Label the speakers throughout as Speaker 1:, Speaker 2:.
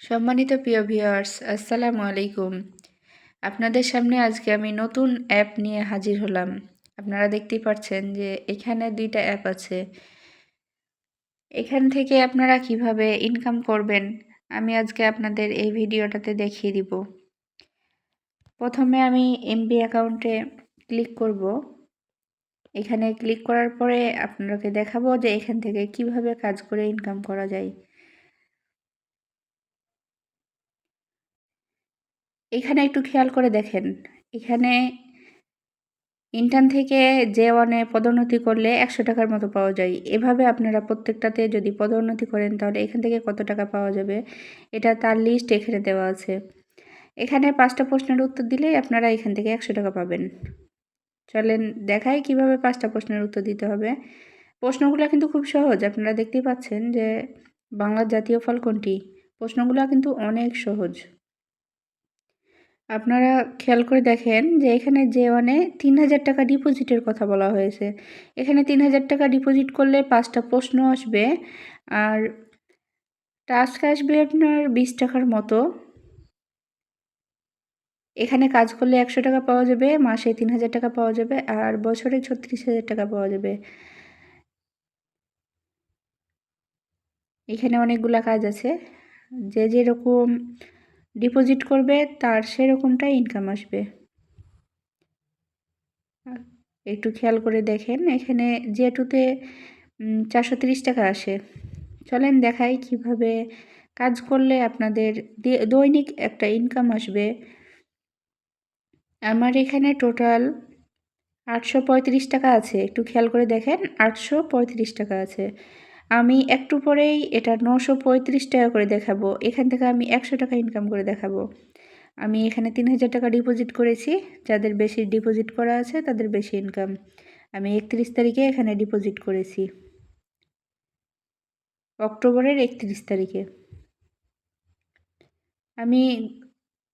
Speaker 1: সম্মানিত প্রিয় ভিউয়ার্স, আসসালামু আলাইকুম। আপনাদের সামনে আজকে আমি নতুন অ্যাপ নিয়ে হাজির হলাম। আপনারা দেখতেই পাচ্ছেন যে এখানে ২টা অ্যাপ আছে। এখান থেকে আপনারা কিভাবে ইনকাম করবেন, আমি আজকে আপনাদের এই ভিডিওটাতে দেখিয়ে দিব। প্রথমে আমি এমবি অ্যাকাউন্টে ক্লিক করব। এখানে ক্লিক করার পরে আপনাদেরকে দেখাবো যে এখান থেকে কিভাবে কাজ করে ইনকাম করা যায়। এখানে একটু খেয়াল করে দেখেন, এখানে ইন্টার্ন থেকে J1-এ পদোন্নতি করলে ১০০ টাকার মতো পাওয়া যায়। এভাবে আপনারা প্রত্যেকটাতে যদি পদোন্নতি করেন তাহলে এখান থেকে কত টাকা পাওয়া যাবে, এটা তার লিস্ট এখানে দেওয়া আছে। এখানে ৫টা প্রশ্নের উত্তর দিলেই আপনারা এখান থেকে ১০০ টাকা পাবেন। চলেন দেখাই কিভাবে ৫টা প্রশ্নের উত্তর দিতে হবে। প্রশ্নগুলো কিন্তু খুব সহজ। আপনারা দেখতেই পাচ্ছেন যে বাংলার জাতীয় ফল কোনটি? প্রশ্নগুলো কিন্তু অনেক সহজ। আপনারা খেয়াল করে দেখেন যে এখানে J1-এ ৩,০০০ টাকা ডিপোজিটের কথা বলা হয়েছে। এখানে ৩,০০০ টাকা ডিপোজিট করলে ৫টা প্রশ্ন আসবে আর টাস্ক আসবে আপনার ২০ টাকার মতো। এখানে কাজ করলে ১০০ টাকা পাওয়া যাবে, মাসে ৩,০০০ টাকা পাওয়া যাবে আর বছরে ৩৬,০০০ টাকা পাওয়া যাবে। এখানে অনেকগুলা কাজ আছে। যে যেরকম ডিপোজিট করবে তার সেরকমটাই ইনকাম আসবে। একটু খেয়াল করে দেখেন, এখানে J2-তে ৪৩০ টাকা আসে। চলেন দেখাই কিভাবে কাজ করলে আপনাদের দৈনিক একটা ইনকাম আসবে। আমার এখানে টোটাল ৮৩৫ টাকা আছে। একটু খেয়াল করে দেখেন, ৮৩৫ টাকা আছে। আমি একটু পরেই এটা ৯৩৫ টাকা করে দেখাবো। এখান থেকে আমি ১০০ টাকা ইনকাম করে দেখাবো। আমি এখানে ৩,০০০ টাকা ডিপোজিট করেছি। যাদের বেশি ডিপোজিট করা আছে তাদের বেশি ইনকাম। আমি ৩১ তারিখে এখানে ডিপোজিট করেছি, অক্টোবরের ৩১ তারিখে। আমি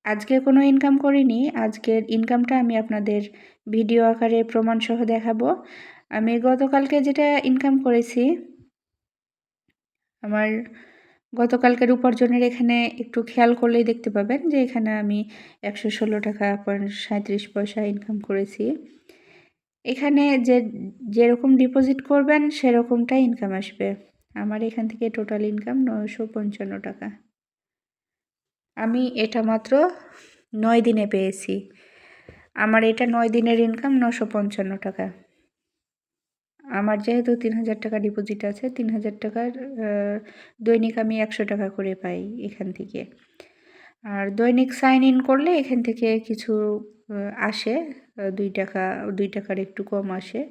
Speaker 1: আজকে কোনো ইনকাম করিনি। আজকের ইনকামটা আমি আপনাদের ভিডিও আকারে প্রমাণসহ দেখাবো। আমি গতকালকে যেটা ইনকাম করেছি, আমার গতকালকের উপার্জনের এখানে একটু খেয়াল করলেই দেখতে পাবেন যে এখানে আমি ১১৬ টাকা ৩৭ পয়সা ইনকাম করেছি। এখানে যেরকম ডিপোজিট করবেন সেরকমটাই ইনকাম আসবে। আমার এখান থেকে টোটাল ইনকাম ৯৫৫ টাকা। আমি এটা মাত্র ৯ দিনে পেয়েছি। আমার এটা ৯ দিনের ইনকাম ৯৫৫ টাকা। আমার যেহেতু ৩,০০০ টাকা ডিপোজিট আছে, ৩,০০০ টাকার দৈনিক আমি ১০০ টাকা করে পাই এখান থেকে। আর দৈনিক সাইন ইন করলে এখান থেকে কিছু আসে, ২ টাকা, ২ টাকার একটু কম আসে।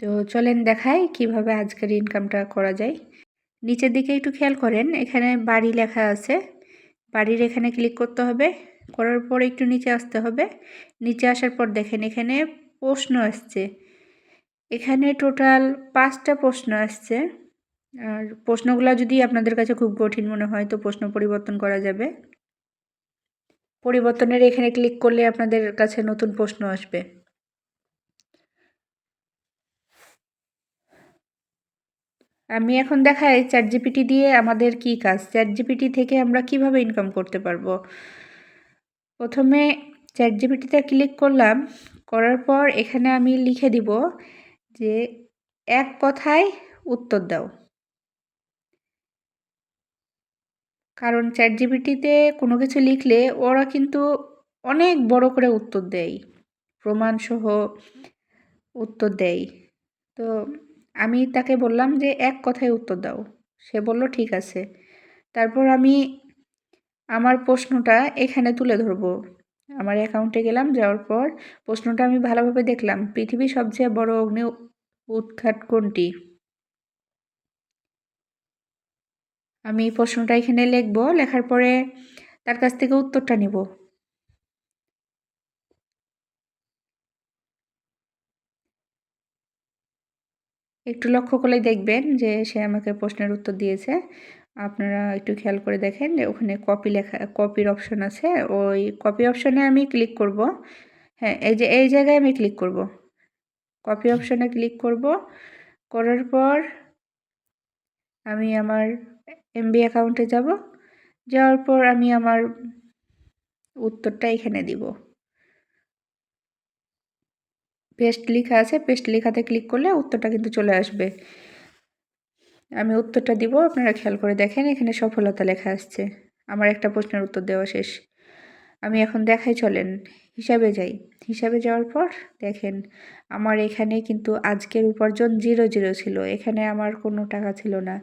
Speaker 1: তো চলেন দেখাই কিভাবে আজকের ইনকামটা করা যায়। নিচের দিকে একটু খেয়াল করেন, এখানে বাড়ি লেখা আছে। বাড়ির এখানে ক্লিক করতে হবে। করার পর একটু নিচে আসতে হবে। নিচে আসার পর দেখেন এখানে প্রশ্ন আসছে। এখানে টোটাল ৫টা প্রশ্ন আসছে। আর প্রশ্নগুলো যদি আপনাদের কাছে খুব কঠিন মনে হয় তো প্রশ্ন পরিবর্তন করা যাবে। পরিবর্তনের এখানে ক্লিক করলে আপনাদের কাছে নতুন প্রশ্ন আসবে। আমি এখন দেখাই চ্যাটজিপিটি দিয়ে আমাদের কি কাজ, চ্যাটজিপিটি থেকে আমরা কিভাবে ইনকাম করতে পারবো। প্রথমে চ্যাটজিপিটিতে ক্লিক করলাম, করার পর এখানে আমি লিখে দিব যে এক কথায় উত্তর দাও। কারণ চ্যাটজিপিটিতে কোনো কিছু লিখলে ওরা কিন্তু অনেক বড় করে উত্তর দেয়, প্রমাণসহ উত্তর দেয়। তো আমি তাকে বললাম যে এক কথায় উত্তর দাও। সে বলল ঠিক আছে। তারপর আমি আমার প্রশ্নটা এখানে তুলে ধরব। আমার অ্যাকাউন্টে গেলাম, যাওয়ার পর প্রশ্নটা আমি ভালোভাবে দেখলাম, পৃথিবীর সবচেয়ে বড় অগ্নি উৎখাত কোনটি? আমি প্রশ্নটা এখানে লিখব, লেখার পরে তার কাছ থেকে উত্তরটা নিব। একটু লক্ষ্য করলেই দেখবেন যে সে আমাকে প্রশ্নের উত্তর দিয়েছে। আপনারা একটু খেয়াল করে দেখেন যে ওখানে কপি লেখা, কপির অপশন আছে। ওই কপি অপশনে আমি ক্লিক করব। হ্যাঁ, এই যে এই জায়গায় আমি ক্লিক করব। কপি অপশনে ক্লিক করব। করার পর আমি আমার এমবি অ্যাকাউন্টে যাব, যাওয়ার পর আমি আমার উত্তরটা এখানে দিব। পেস্ট লেখা আছে, পেস্ট লেখাতে ক্লিক করলে উত্তরটা কিন্তু চলে আসবে। আমি উত্তরটা দিব, আপনারা খেয়াল করে দেখেন, এখানে সফলতা লেখা আসছে। আমার একটা প্রশ্নের উত্তর দেওয়া শেষ। আমি এখন দেখাই, চলেন হিসাবে যাই। হিসাবে যাওয়ার পর দেখেন আমার এখানে কিন্তু আজকের উপার্জন 0 ছিল, এখানে আমার কোনো টাকা ছিল না।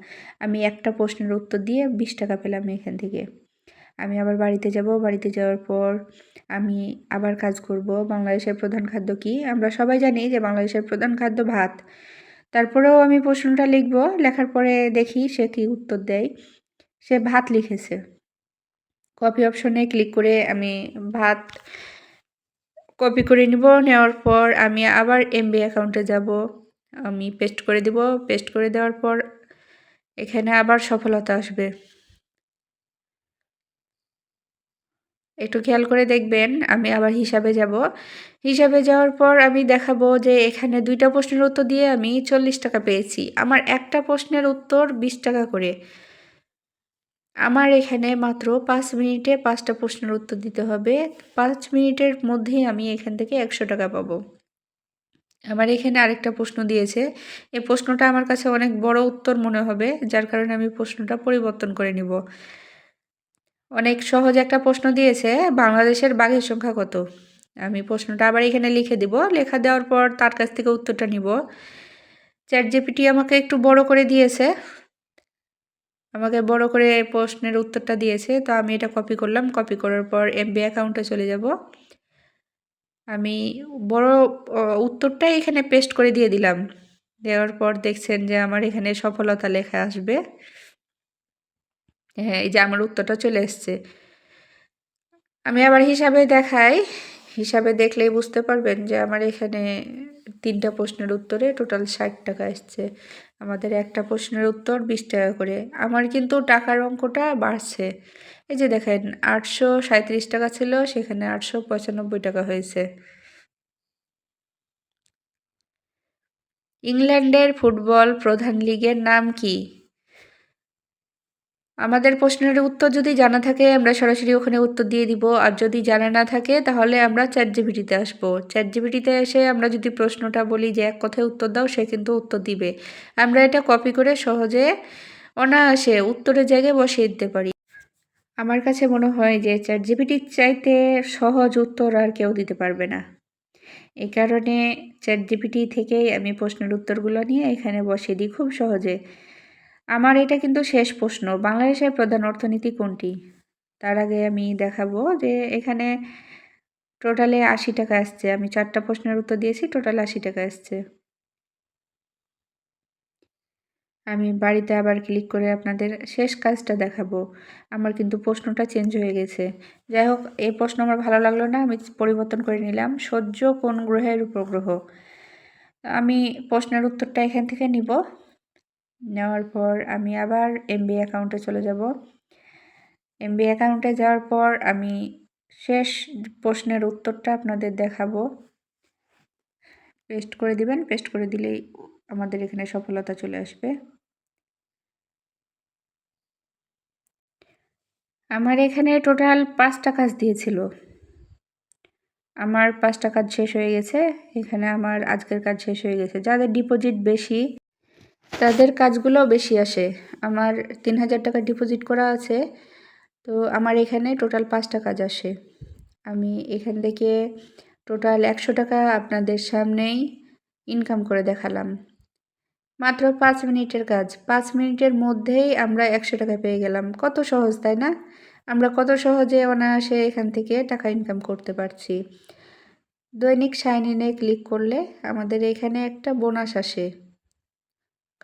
Speaker 1: আমি একটা প্রশ্নের উত্তর দিয়ে 20 টাকা পেলাম এখান থেকে। আমি আবার বাড়িতে যাব, বাড়িতে যাওয়ার পর আমি আবার কাজ করব। বাংলাদেশের প্রধান খাদ্য কি? আমরা সবাই জানি যে বাংলাদেশের প্রধান খাদ্য ভাত। তারপরেও আমি প্রশ্নটা লিখব, লেখার পরে দেখি সে কি উত্তর দেয়। সে ভাত লিখেছে। কপি অপশনে ক্লিক করে আমি ভাত কপি করে নিব। নেওয়ার পর আমি আবার এমবি অ্যাকাউন্টে যাব, আমি পেস্ট করে দিব। পেস্ট করে দেওয়ার পর এখানে আবার সফলতা আসবে। একটু খেয়াল করে দেখবেন, আমি আবার হিসাবে যাব। হিসাবে যাওয়ার পর আমি দেখাবো যে এখানে 2টা প্রশ্নের উত্তর দিয়ে আমি 40 টাকা পেয়েছি। আমার একটা প্রশ্নের উত্তর 20 টাকা করে। আমার এখানে মাত্র 5 মিনিটে 5টা প্রশ্নের উত্তর দিতে হবে। 5 মিনিটের মধ্যেই আমি এখান থেকে 100 টাকা পাবো। আমার এখানে আরেকটা প্রশ্ন দিয়েছে। এই প্রশ্নটা আমার কাছে অনেক বড় উত্তর মনে হবে, যার কারণে আমি প্রশ্নটা পরিবর্তন করে নিব। অনেক সহজ একটা প্রশ্ন দিয়েছে, বাংলাদেশের বাঘের সংখ্যা কত? আমি প্রশ্নটা আবার এখানে লিখে দিব। লেখা দেওয়ার পর তার কাছ থেকে উত্তরটা নিব। চ্যাটজিপিটি আমাকে একটু বড় করে দিয়েছে, আমাকে বড় করে প্রশ্নের উত্তরটা দিয়েছে। তো আমি এটা কপি করলাম, কপি করার পর এমবি অ্যাকাউন্টে চলে যাব। আমি বড় উত্তরটাই এখানে পেস্ট করে দিয়ে দিলাম। দেওয়ার পর দেখছেন যে আমার এখানে সফলতা লেখা আসবে। হ্যাঁ, এই যে আমার উত্তরটা চলে এসছে। আমি আবার হিসাবে দেখাই, হিসাবে দেখলেই বুঝতে পারবেন যে আমার এখানে 3টা প্রশ্নের উত্তরে টোটাল 60 টাকা আসছে। আমাদের একটা প্রশ্নের উত্তর 20 টাকা করে। আমার কিন্তু টাকার অঙ্কটা বাড়ছে। এই যে দেখেন 837 টাকা ছিল, সেখানে 895 টাকা হয়েছে। ইংল্যান্ডের ফুটবল প্রধান লিগের নাম কি? আমাদের প্রশ্নের উত্তর যদি জানা থাকে আমরা সরাসরি ওখানে উত্তর দিয়ে দিব, আর যদি জানা না থাকে তাহলে আমরা চ্যাটজিপিটিতে আসবো। চ্যাটজিপিটিতে এসে আমরা যদি প্রশ্নটা বলি যে এক কথায় উত্তর দাও, সে কিন্তু উত্তর দিবে। আমরা এটা কপি করে সহজে অনায়াসে উত্তরের জায়গায় বসিয়ে দিতে পারি। আমার কাছে মনে হয় যে চ্যাটজিপিটির চাইতে সহজ উত্তর আর কেউ দিতে পারবে না। এই কারণে চ্যাটজিপিটি থেকেই আমি প্রশ্নের উত্তরগুলো নিয়ে এখানে বসিয়ে দিই খুব সহজে। আমার এটা কিন্তু শেষ প্রশ্ন, বাংলাদেশের প্রধান অর্থনীতি কোনটি? তার আগে আমি দেখাবো যে এখানে টোটালে 80 টাকা আসছে। আমি 4টা প্রশ্নের উত্তর দিয়েছি, টোটাল 80 টাকা আসছে। আমি বাড়িতে আবার ক্লিক করে আপনাদের শেষ কাজটা দেখাবো। আমার কিন্তু প্রশ্নটা চেঞ্জ হয়ে গেছে। যাই হোক, এই প্রশ্ন আমার ভালো লাগলো না, আমি পরিবর্তন করে নিলাম। সূর্য কোন গ্রহের উপগ্রহ? আমি প্রশ্নের উত্তরটা এখান থেকে নিব। নেওয়ার পর আমি আবার এমবি অ্যাকাউন্টে চলে যাব। এমবি অ্যাকাউন্টে যাওয়ার পর আমি শেষ প্রশ্নের উত্তরটা আপনাদের দেখাবো। পেস্ট করে দিবেন, পেস্ট করে দিলেই আমাদের এখানে সফলতা চলে আসবে। আমার এখানে টোটাল 5টা কাজ দিয়েছিল। আমার 5টা কাজ শেষ হয়ে গেছে। এখানে আমার আজকের কাজ শেষ হয়ে গেছে। যাদের ডিপোজিট বেশি তাদের কাজগুলো বেশি আসে। আমার 3000 টাকা ডিপোজিট করা আছে, তো আমার এখানে টোটাল 5টা কাজ আসে। আমি এখান থেকে টোটাল 100 টাকা আপনাদের সামনেই ইনকাম করে দেখালাম। মাত্র 5 মিনিটের কাজ, 5 মিনিটের মধ্যেই আমরা 100 টাকা পেয়ে গেলাম। কত সহজ, তাই না? আমরা কত সহজে অনায়াসে এখান থেকে টাকা ইনকাম করতে পারছি। দৈনিক সাইন ইনে ক্লিক করলে আমাদের এখানে একটা বোনাস আসে।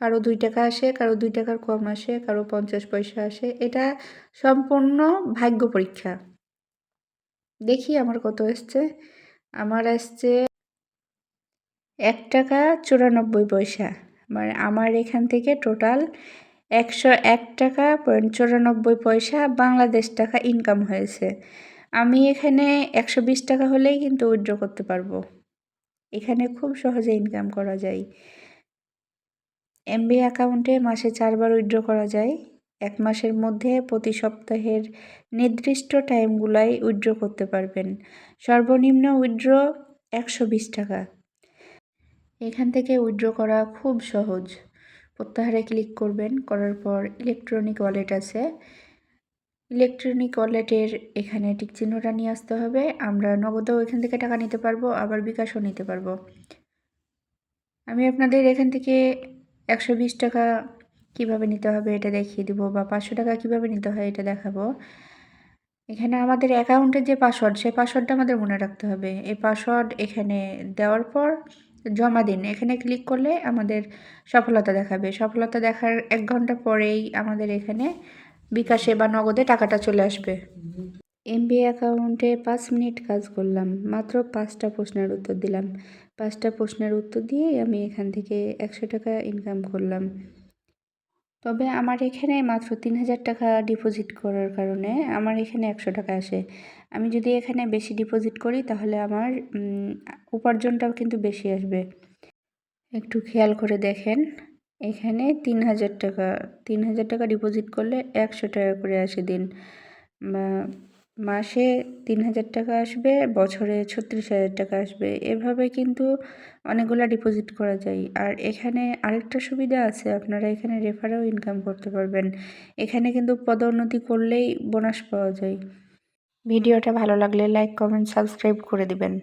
Speaker 1: কারো 2 টাকা আসে, কারো 2 টাকার কম আসে, কারো 50 পয়সা আসে। এটা সম্পূর্ণ ভাগ্য পরীক্ষা। দেখি আমার কত এসছে। আমার আসছে 1 টাকা 94 পয়সা। মানে আমার এখান থেকে টোটাল 101 টাকা 94 পয়সা বাংলাদেশ টাকা ইনকাম হয়েছে। আমি এখানে 120 টাকা হলেই কিন্তু উইথড্র করতে পারবো। এখানে খুব সহজে ইনকাম করা যায়। এমবি অ্যাকাউন্টে মাসে 4 বার উইথড্র করা যায়। 1 মাসের মধ্যে প্রতি সপ্তাহের নির্দিষ্ট টাইমগুলাই উইথড্র করতে পারবেন। সর্বনিম্ন উইথড্র 120 টাকা। এখান থেকে উইথড্র করা খুব সহজ। প্রত্যাহারে ক্লিক করবেন, করার পর ইলেকট্রনিক ওয়ালেট আছে। ইলেকট্রনিক ওয়ালেটের এখানে টিক চিহ্নটা নিয়ে আসতে হবে। আমরা নগদেও এখান থেকে টাকা নিতে পারবো, আবার বিকাশও নিতে পারবো। আমি আপনাদের এখান থেকে 120 টাকা কীভাবে নিতে হবে এটা দেখিয়ে দিব, বা 500 টাকা কীভাবে নিতে হয় এটা দেখাবো। এখানে আমাদের অ্যাকাউন্টের যে পাসওয়ার্ড, সেই পাসওয়ার্ডটা আমাদের মনে রাখতে হবে। এই পাসওয়ার্ড এখানে দেওয়ার পর জমা দিন, এখানে ক্লিক করলে আমাদের সফলতা দেখাবে। সফলতা দেখার 1 ঘন্টা পরেই আমাদের এখানে বিকাশে বা নগদে টাকাটা চলে আসবে। এমবি অ্যাকাউন্টে 5 মিনিট কাজ করলাম, মাত্র 5টা প্রশ্নের উত্তর দিলাম। 5টা প্রশ্নের উত্তর দিয়েই আমি এখান থেকে 100 টাকা ইনকাম করলাম। তবে আমার এখানে মাত্র 3000 টাকা ডিপোজিট করার কারণে আমার এখানে 100 টাকা আসে। আমি যদি এখানে বেশি ডিপোজিট করি তাহলে আমার উপার্জনটাও কিন্তু বেশি আসবে। একটু খেয়াল করে দেখেন, এখানে 3000 টাকা ডিপোজিট করলে 100 টাকা করে আসে দিন, বা মাসে 3000 টাকা আসবে, বছরে 36,000 টাকা আসবে। এভাবে কিন্তু অনেকগুলা ডিপোজিট করা যায়। আর এখানে আরেকটা সুবিধা আছে, আপনারা এখানে রেফারেও ইনকাম করতে পারবেন। এখানে কিন্তু পদোন্নতি করলেই বোনাস পাওয়া যায়। ভিডিওটা ভালো লাগলে লাইক, কমেন্ট, সাবস্ক্রাইব করে দিবেন।